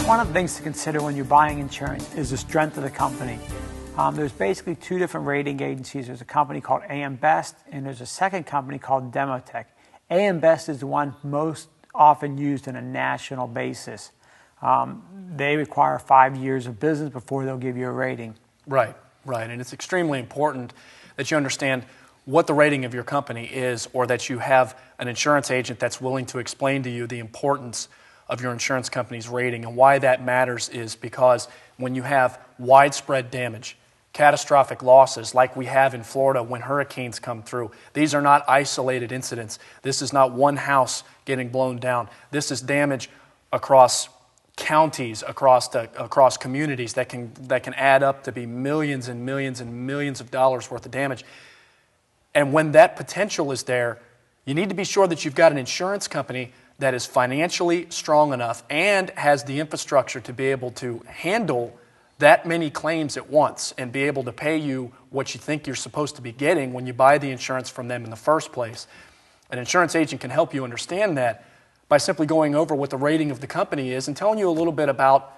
One of the things to consider when you're buying insurance is the strength of the company. There's basically two different rating agencies. There's a company called AM Best, and there's a second company called Demotech. AM Best is the one most often used on a national basis. They require 5 years of business before they'll give you a rating. Right, and it's extremely important that you understand what the rating of your company is, or that you have an insurance agent that's willing to explain to you the importance of your insurance company's rating. And why that matters is because when you have widespread damage, catastrophic losses like we have in Florida when hurricanes come through, these are not isolated incidents. This is not one house getting blown down. This is damage across counties, across communities that can add up to be millions and millions and millions of dollars worth of damage. And when that potential is there, you need to be sure that you've got an insurance company that is financially strong enough and has the infrastructure to be able to handle that many claims at once and be able to pay you what you think you're supposed to be getting when you buy the insurance from them in the first place. An insurance agent can help you understand that by simply going over what the rating of the company is and telling you a little bit about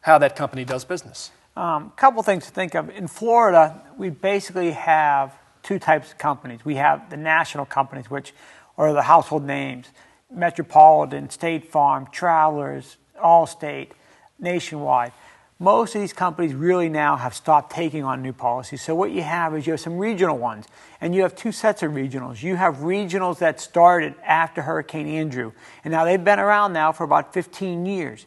how that company does business. Couple things to think of. In Florida, we basically have two types of companies. We have the national companies, which are the household names: Metropolitan, State Farm, Travelers, Allstate, Nationwide. Most of these companies really now have stopped taking on new policies. So what you have is you have some regional ones, and you have two sets of regionals. You have regionals that started after Hurricane Andrew, and now they've been around now for about 15 years.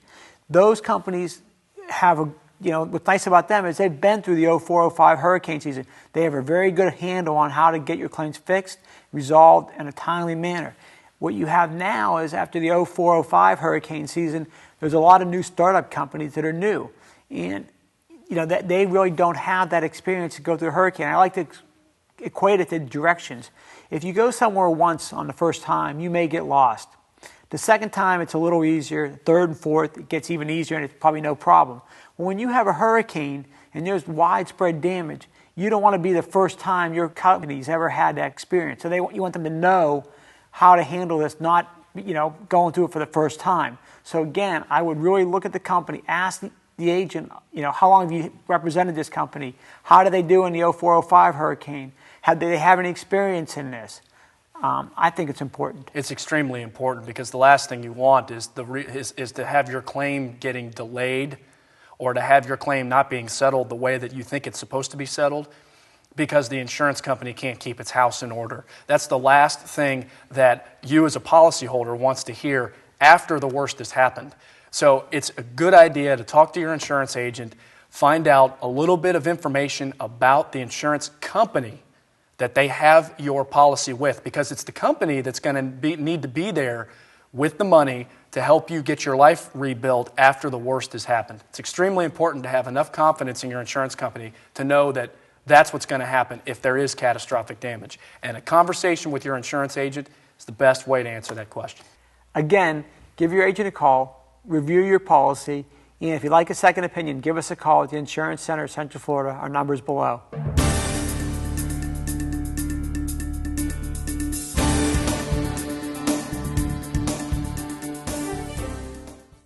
Those companies have what's nice about them is they've been through the 04-05 hurricane season. They have a very good handle on how to get your claims fixed, resolved in a timely manner. What you have now is after the 04-05 hurricane season, there's a lot of new startup companies that are new. And that they really don't have that experience to go through a hurricane. I like to equate it to directions. If you go somewhere once on the first time, you may get lost. The second time, it's a little easier. Third and fourth, it gets even easier, and it's probably no problem. Well, when you have a hurricane and there's widespread damage, you don't want to be the first time your company's ever had that experience. So you want them to know how to handle this, not going through it for the first time. So again, I would really look at the company, ask the agent, how long have you represented this company? How did they do in the 04-05 hurricane? Did they have any experience in this? I think it's important. It's extremely important because the last thing you want is to have your claim getting delayed, or to have your claim not being settled the way that you think it's supposed to be settled because the insurance company can't keep its house in order. That's the last thing that you as a policyholder wants to hear after the worst has happened. So it's a good idea to talk to your insurance agent, find out a little bit of information about the insurance company that they have your policy with, because it's the company that's going to need to be there with the money to help you get your life rebuilt after the worst has happened. It's extremely important to have enough confidence in your insurance company to know that that's what's going to happen if there is catastrophic damage. And a conversation with your insurance agent is the best way to answer that question. Again, give your agent a call. Review your policy, and if you'd like a second opinion, give us a call at the Insurance Center of Central Florida. Our number is below.